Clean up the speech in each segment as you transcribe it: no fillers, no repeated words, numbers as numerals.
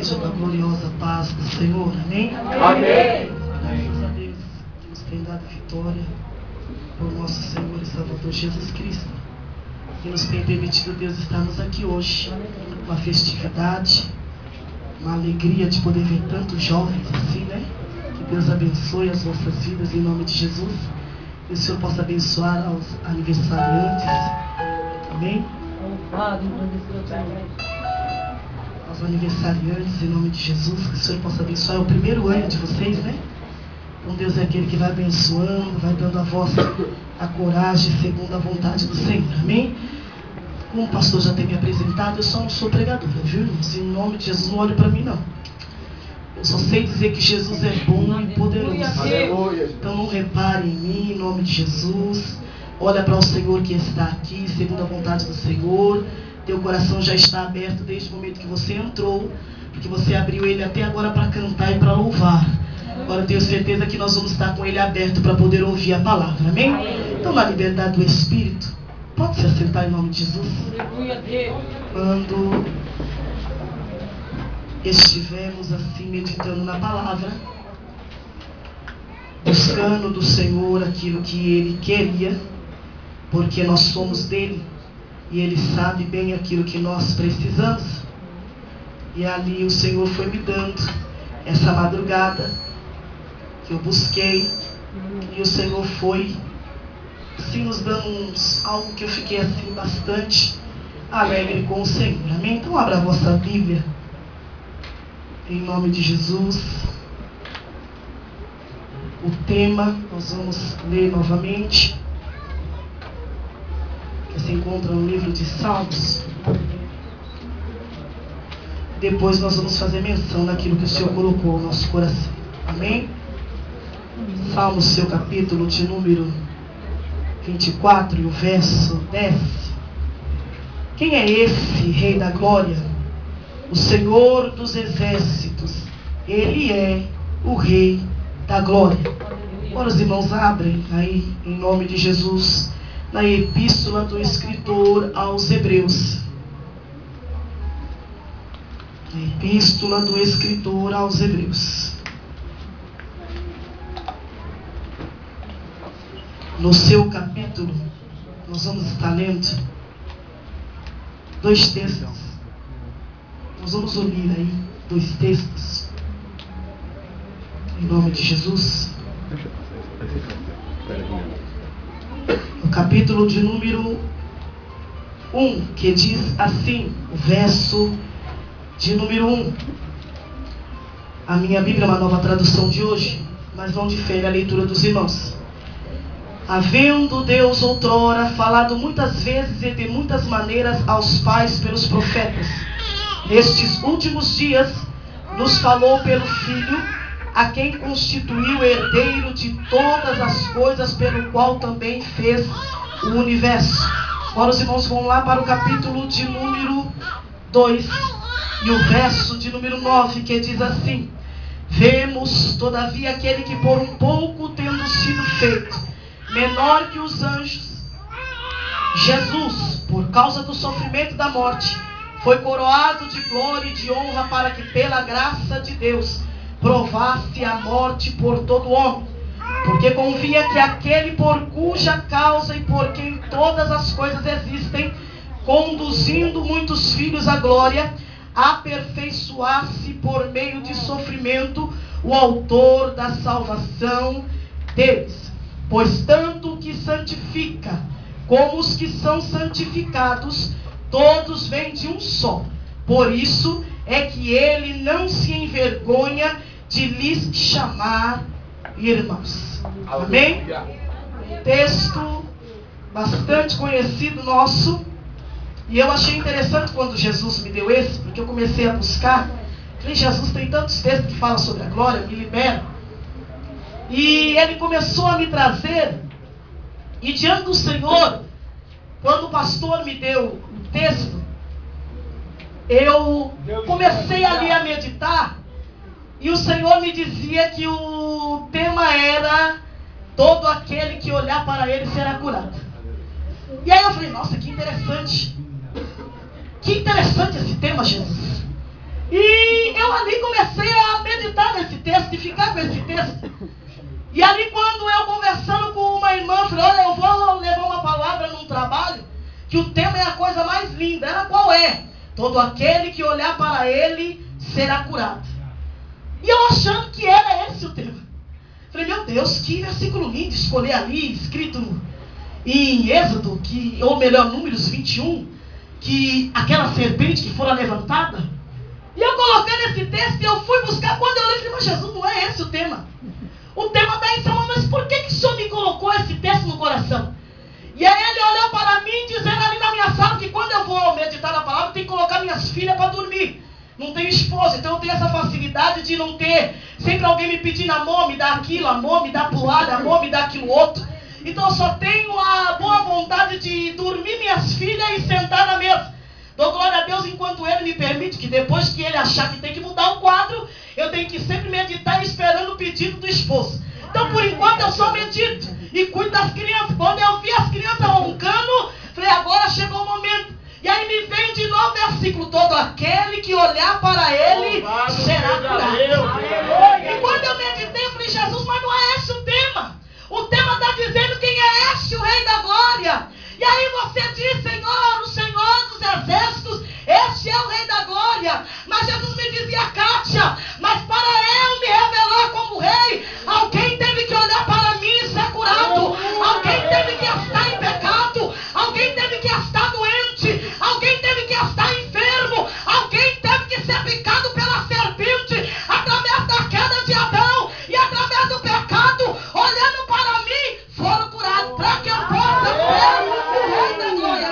igreja da gloriosa paz do Senhor, amém? Amém. Graças a Deus que nos tem dado vitória por nosso Senhor e Salvador Jesus Cristo, que nos tem permitido, Deus, estarmos aqui hoje, uma festividade, uma alegria de poder ver tantos jovens assim, né? Que Deus abençoe as vossas vidas em nome de Jesus, e o Senhor possa abençoar aos aniversariantes, amém? Aos aniversariantes em nome de Jesus, que o Senhor possa abençoar. É o primeiro ano de vocês, né? Então Deus é aquele que vai abençoando, vai dando a voz, a coragem segundo a vontade do Senhor, amém? Como o pastor já tem me apresentado, eu só não sou pregadora, viu, irmãos? Em nome de Jesus, não olhe para mim, não. Eu só sei dizer que Jesus é bom e poderoso. Então não repare em mim, em nome de Jesus. Olha para o Senhor que está aqui, segundo a vontade do Senhor. Teu coração já está aberto desde o momento que você entrou, porque você abriu ele até agora para cantar e para louvar. Agora eu tenho certeza que nós vamos estar com ele aberto para poder ouvir a palavra, amém? Então, na liberdade do Espírito, pode se assentar em nome de Jesus. Quando estivemos assim meditando na palavra, buscando do Senhor aquilo que Ele queria, porque nós somos dele e Ele sabe bem aquilo que nós precisamos, e ali o Senhor foi me dando essa madrugada que eu busquei, e o Senhor foi assim nos dando algo que eu fiquei assim bastante alegre com o Senhor, amém? Então abra a vossa Bíblia em nome de Jesus. O tema nós vamos ler novamente, que se encontra no livro de Salmos. Depois nós vamos fazer menção naquilo que o Senhor colocou no nosso coração, amém? Salmos, seu capítulo de número 24 e o verso 10. Quem é esse Rei da Glória? O Senhor dos Exércitos. Ele é o Rei da Glória. Agora os irmãos abrem aí, em nome de Jesus, na epístola do escritor aos Hebreus. A epístola do escritor aos Hebreus. No seu capítulo, nós vamos estar lendo dois textos. Nós vamos unir aí dois textos. Em nome de Jesus. No capítulo de número 1, que diz assim, o verso de número 1. A minha Bíblia é uma nova tradução de hoje, mas não difere a leitura dos irmãos. Havendo Deus outrora falado muitas vezes e de muitas maneiras aos pais pelos profetas, nestes últimos dias nos falou pelo Filho, a quem constituiu herdeiro de todas as coisas, pelo qual também fez o universo. Agora os irmãos vão lá para o capítulo de número 2 e o verso de número 9, que diz assim: vemos todavia aquele que por um pouco tendo sido feito menor que os anjos, Jesus, por causa do sofrimento da morte, foi coroado de glória e de honra, para que pela graça de Deus provasse a morte por todo homem, porque convinha que aquele por cuja causa e por quem todas as coisas existem, conduzindo muitos filhos à glória, aperfeiçoasse por meio de sofrimento o autor da salvação deles. Pois tanto o que santifica como os que são santificados, todos vêm de um só. Por isso é que ele não se envergonha de lhes chamar irmãos. Amém? Texto bastante conhecido nosso. E eu achei interessante quando Jesus me deu esse, porque eu comecei a buscar. Falei, Jesus tem tantos textos que falam sobre a glória, me libera. E ele começou a me trazer, e diante do Senhor, quando o pastor me deu o texto, eu comecei ali a meditar, e o Senhor me dizia que o tema era: todo aquele que olhar para ele será curado. E aí eu falei, nossa, que interessante esse tema, Jesus. E eu eu ali comecei a meditar nesse texto e ficar com esse texto. E ali quando eu conversando com uma irmã, falei, olha, eu vou levar uma palavra num trabalho, que o tema é a coisa mais linda. Ela, qual é? Todo aquele que olhar para ele será curado. E eu achando que era esse o tema. Falei, meu Deus, que versículo lindo escolher ali, escrito em Êxodo, ou melhor, Números 21, que aquela serpente que fora levantada. E eu colocando esse texto e eu fui buscar, quando eu li, falei, mas Jesus, não é esse o tema. O tema está em Salmo, mas por que o Senhor me colocou esse texto no coração? E aí ele olhou para mim, dizendo ali na minha sala, que quando eu vou meditar na palavra, eu tenho que colocar minhas filhas para dormir. Não tenho esposa, então eu tenho essa facilidade de não ter sempre alguém me pedindo, amor, me dá aquilo, amor, me dá pro lado, amor, me dá aquilo outro. Então eu só tenho a boa vontade de dormir minhas filhas e sentar na mesa. Dou glória a Deus enquanto Ele me permite, que depois que Ele achar que tem que mudar o quadro, eu tenho que sempre meditar esperando o pedido do esposo. Então por enquanto eu só medito e cuido das crianças. Quando eu vi as crianças roncando, falei, agora chegou o momento. E aí me vem de novo o versículo, todo aquele que olhar para ele será curado. E quando eu meditei, eu falei, Jesus, mas não é esse o tema. O tema está dizendo quem é este, o Rei da Glória. E aí você diz, Senhor, o Senhor dos Exércitos, este é o Rei da Glória. Mas Jesus me dizia, Kátia, mas para eu me revelar como Rei, alguém teve que olhar para mim e ser curado. Alguém teve que estar em pecado. Alguém teve que estar doente. Alguém teve que estar enfermo. Alguém teve que ser picado pela serpente através da queda de Adão e através do pecado. Olhando para mim, foram curados para que eu possa ser o Rei da Glória.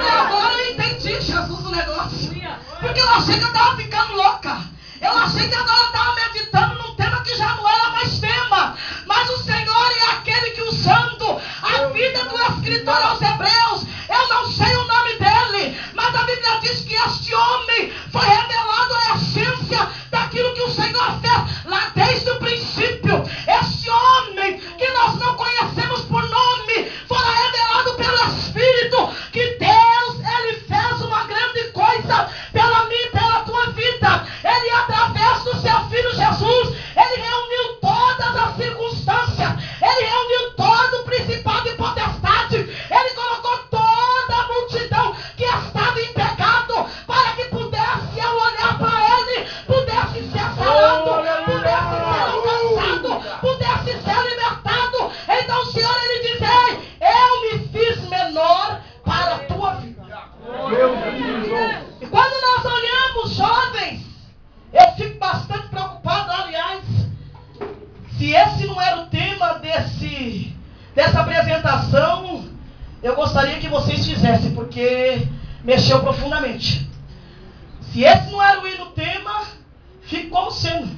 E agora eu entendi, Jesus, o negócio. Porque eu achei que eu estava ficando louca. Eu achei que agora eu estava meditando num tema que já não era mais tema. Mas o Senhor é aquele que, usando a vida do escritor aos Hebreus, eu não sei o nome dele, mas a Bíblia diz que este homem foi revelado a essência daquilo que o Senhor fez lá desde o princípio. Este homem que nós não conhecemos por nome, foi revelado pelo Espírito, que Deus, Ele fez uma grande coisa pela minha e pela tua vida. Ele, através do seu Filho Jesus, Ele reuniu todas as circunstâncias, Ele reuniu todo o principado e potestade, Ele colocou toda a multidão que estava em pecado, para que pudesse, ao olhar para Ele, pudesse ser sarado, pudesse ser alcançado, pudesse ser libertado. Então o Senhor, Ele diz, ei, eu me fiz menor para a tua vida. E quando nós olhamos, jovens, eu fico bastante preocupado, aliás, se esse não era o tema dessa apresentação, eu gostaria que vocês fizessem, porque mexeu profundamente. Se esse não era o hino tema, fica como sendo.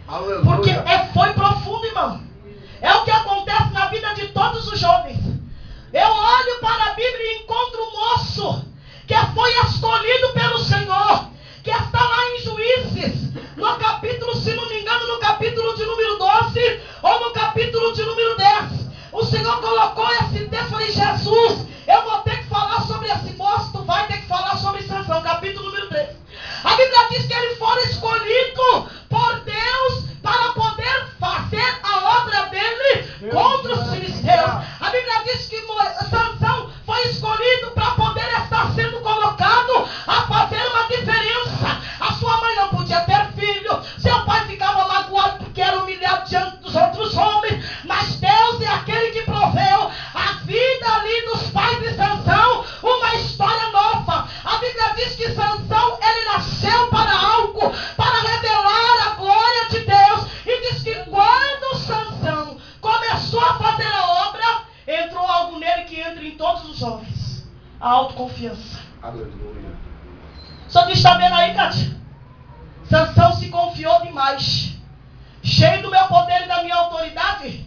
Aleluia. Porque foi profundo, irmão. É o que acontece na vida de todos os jovens. Eu olho para a Bíblia e encontro um moço que foi escolhido pelo Senhor, que está lá em Juízes, no capítulo, se não me engano, no capítulo de número 12, ou no capítulo de número 10. O Senhor colocou esse texto e falei, Jesus, eu vou ter que falar sobre esse moço, tu vai ter que falar sobre Sansão, capítulo número 3. A Bíblia diz que ele foi escolhido por Deus para poder fazer a obra dele contra os filisteus. A Bíblia diz que Sansão foi escolhido para poder estar sendo colocado a fazer uma diferença. A sua mãe não podia ter filho, seu pai ficava magoado porque era humilhado diante dos outros homens, mas Deus é aquele que proveu a vida ali dos pais de Sansão, uma história nova. A Bíblia diz que Sansão, ele nasceu para algo, para revelar a glória de Deus, e diz que quando Sansão começou a fazer a obra, entrou algo nele que entra em todos os jovens: a autoconfiança. Aleluia. Só que está vendo aí, Cátia? Sansão se confiou demais, cheio do meu poder e da minha autoridade,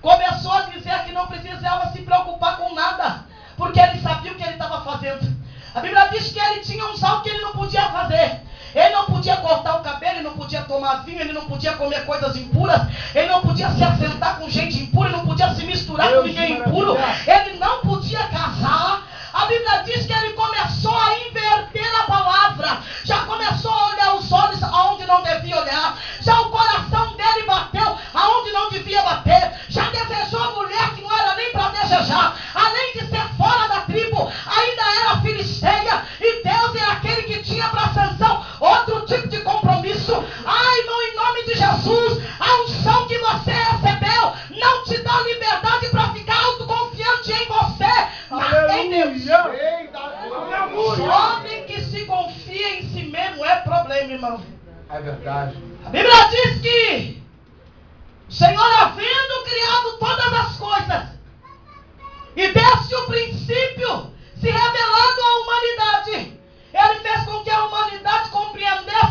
começou a dizer que não precisava se preocupar com nada, porque ele sabia o que ele estava fazendo. A Bíblia diz que ele tinha uns algo que ele não podia fazer. Ele não podia cortar o cabelo, ele não podia tomar vinho, ele não podia comer coisas impuras, ele não podia se assentar com gente impura, ele não podia se misturar com ninguém impuro, ele não podia casar. A Bíblia diz que ele começou a inverter a palavra, já começou a olhar os olhos Amém, meu irmão? É verdade. A Bíblia diz que o Senhor, havendo criado todas as coisas, e desde o princípio se revelando à humanidade, Ele fez com que a humanidade compreendesse